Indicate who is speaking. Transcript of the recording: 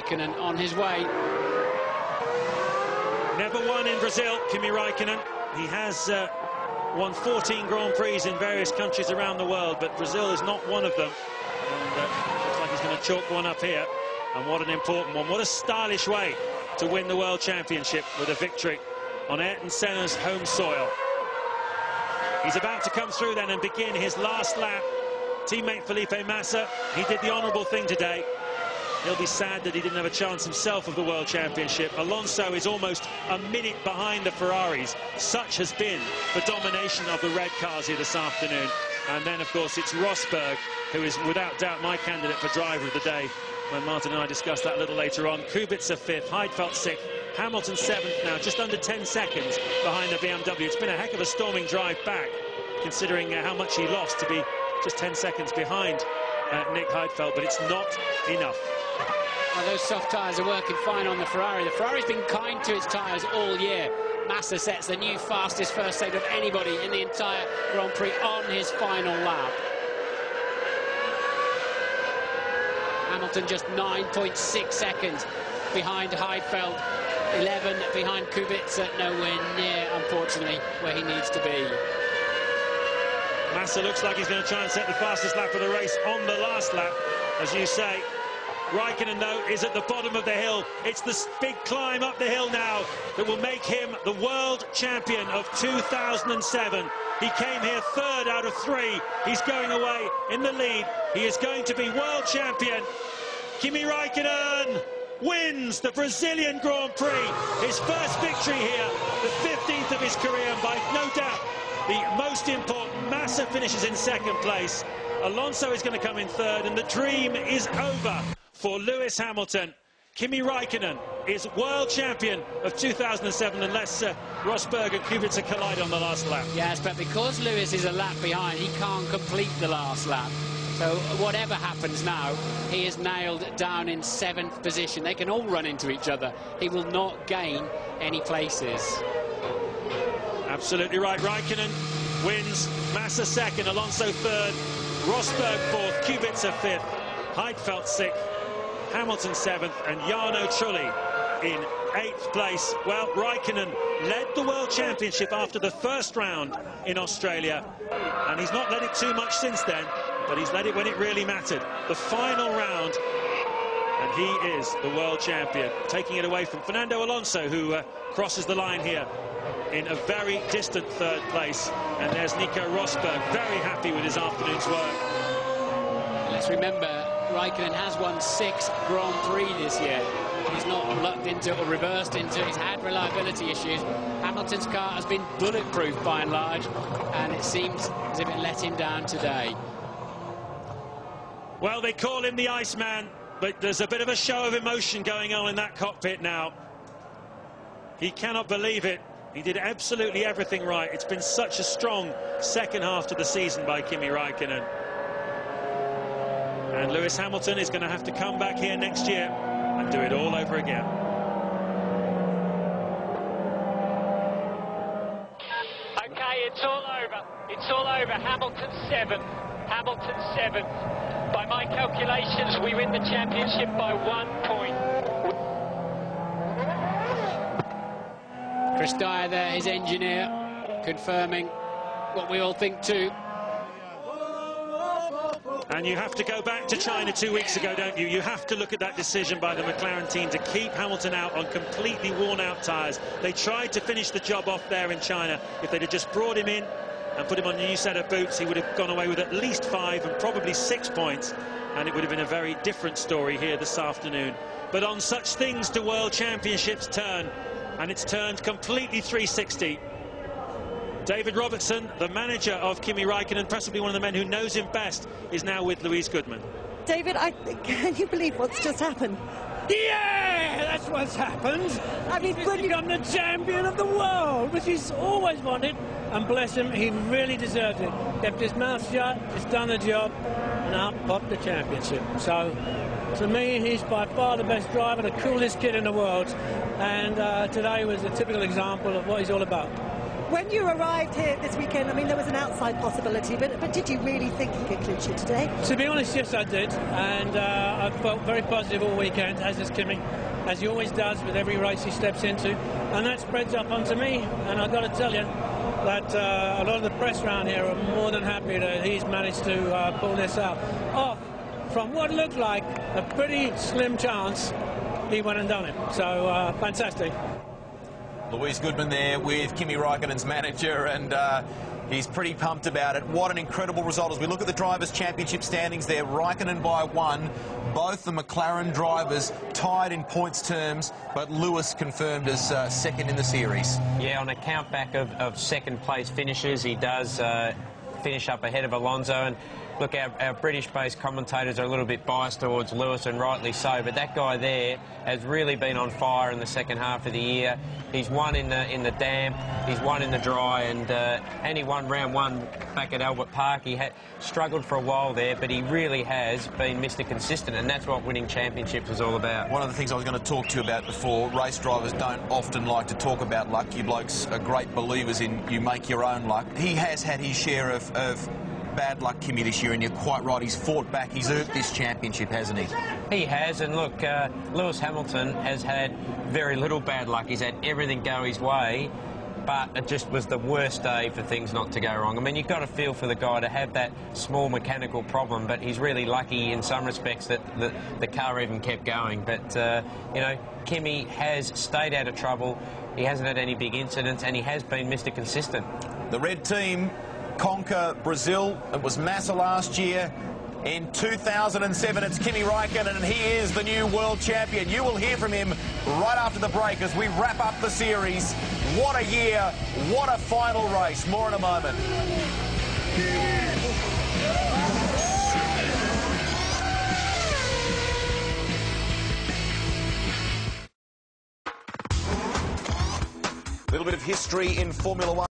Speaker 1: Raikkonen on his way.
Speaker 2: Never won in Brazil, Kimi Raickkonen. He has won 14 Grand Prix in various countries around the world, but Brazil is not one of them. And looks like he's going to chalk one up here. And what an important one. What a stylish way to win the World Championship with a victory on Ayrton Senna's home soil. He's about to come through then and begin his last lap. Teammate Felipe Massa, he did the honourable thing today. He'll be sad that he didn't have a chance himself of the World Championship. Alonso is almost a minute behind the Ferraris. Such has been the domination of the red cars here this afternoon. And then, of course, it's Rosberg, who is without doubt my candidate for driver of the day, when Martin and I discussed that a little later on. Kubica 5th, Heidfeld 6th, Hamilton 7th now, just under 10 seconds behind the BMW. It's been a heck of a storming drive back, considering how much he lost to be just 10 seconds behind Nick Heidfeld, but it's not enough.
Speaker 1: Well, those soft tyres are working fine on the Ferrari. The Ferrari's been kind to its tyres all year. Massa sets the new fastest first stage of anybody in the entire Grand Prix on his final lap. Hamilton just 9.6 seconds behind Heidfeld, 11 behind Kubica, nowhere near, unfortunately, where he needs to be.
Speaker 2: Massa looks like he's going to try and set the fastest lap of the race on the last lap, as you say. Raikkonen, though, is at the bottom of the hill. It's the big climb up the hill now that will make him the world champion of 2007. He came here third out of 3. He's going away in the lead. He is going to be world champion. Kimi Raikkonen wins the Brazilian Grand Prix. His first victory here, the 15th of his career, and by no doubt the most important. Massa finishes in 2nd place. Alonso is going to come in 3rd, and the dream is over for Lewis Hamilton. Kimi Raikkonen is world champion of 2007 unless Rosberg and Kubica collide on the last lap.
Speaker 1: Yes, but because Lewis is a lap behind, he can't complete the last lap. So whatever happens now, he is nailed down in 7th position. They can all run into each other. He will not gain any places.
Speaker 2: Absolutely right. Raikkonen wins. Massa 2nd, Alonso 3rd, Rosberg 4th, Kubica 5th, Heidfeld 6th, Hamilton 7th, and Jarno Trulli in 8th place. Well, Raikkonen led the World Championship after the first round in Australia, and he's not led it too much since then, but he's led it when it really mattered. The final round, and he is the world champion, taking it away from Fernando Alonso, who crosses the line here in a very distant 3rd place. And there's Nico Rosberg, very happy with his afternoon's work.
Speaker 1: Let's remember, Raikkonen has won 6 Grand Prix this year. He's not lucked into or reversed into. He's had reliability issues. Hamilton's car has been bulletproof by and large, and it seems as if it let him down today.
Speaker 2: Well, they call him the Iceman, but there's a bit of a show of emotion going on in that cockpit now. He cannot believe it. He did absolutely everything right. It's been such a strong second half to the season by Kimi Raikkonen. And Lewis Hamilton is going to have to come back here next year and do it all over again.
Speaker 3: Okay, it's all over. It's all over. Hamilton 7th. Hamilton 7th. By my calculations, we win the championship by 1 point.
Speaker 1: Chris Dyer there, his engineer, confirming what we all think too.
Speaker 2: And you have to go back to China 2 weeks ago, don't you? You have to look at that decision by the McLaren team to keep Hamilton out on completely worn-out tyres. They tried to finish the job off there in China. If they'd have just brought him in and put him on a new set of boots, he would have gone away with at least 5 and probably 6 points, and it would have been a very different story here this afternoon. But on such things do World Championships turn, and it's turned completely 360. David Robertson, the manager of Kimi Raikkonen, possibly one of the men who knows him best, is now with Louise Goodman.
Speaker 4: David, can you believe what's just happened?
Speaker 5: Yeah, that's what's happened. I mean, he's become the champion of the world, which he's always wanted. And bless him, he really deserved it. Kept his mouth shut, he's done the job, and up popped the championship. So, to me, he's by far the best driver, the coolest kid in the world. And today was a typical example of what he's all about.
Speaker 4: When you arrived here this weekend, I mean, there was an outside possibility, but did you really think you could clinch it today?
Speaker 5: To be honest, yes, I did, and I felt very positive all weekend, as does Kimi, as he always does with every race he steps into, and that spreads up onto me. And I've got to tell you that a lot of the press around here are more than happy that he's managed to pull this out off from what looked like a pretty slim chance. He went and done it, so fantastic.
Speaker 6: Louise Goodman there with Kimi Raikkonen's manager, and he's pretty pumped about it. What an incredible result. As we look at the Drivers' Championship standings there, Raikkonen by 1. Both the McLaren drivers tied in points terms, but Lewis confirmed as second in the series.
Speaker 7: Yeah, on a count back of second-place finishes, he does finish up ahead of Alonso. And look, our British-based commentators are a little bit biased towards Lewis, and rightly so, but that guy there has really been on fire in the second half of the year. He's won in the damp, he's won in the dry, and he won round 1 back at Albert Park. He had struggled for a while there, but he really has been Mr. Consistent, and that's what winning championships is all about.
Speaker 6: One of the things I was going to talk to you about before, race drivers don't often like to talk about luck. You blokes are great believers in you make your own luck. He has had his share of bad luck, Kimi, this year, and you're quite right. He's fought back. He's earned this championship, hasn't he?
Speaker 7: He has, and look, Lewis Hamilton has had very little bad luck. He's had everything go his way, but it just was the worst day for things not to go wrong. I mean, you've got to feel for the guy to have that small mechanical problem, but he's really lucky in some respects that the car even kept going. But, you know, Kimi has stayed out of trouble. He hasn't had any big incidents, and he has been Mr. Consistent.
Speaker 6: The red team conquer Brazil. It was Massa last year. In 2007, it's Kimi Raickkonen, and he is the new world champion. You will hear from him right after the break as we wrap up the series. What a year, what a final race. More in a moment. A little bit of history in Formula 1.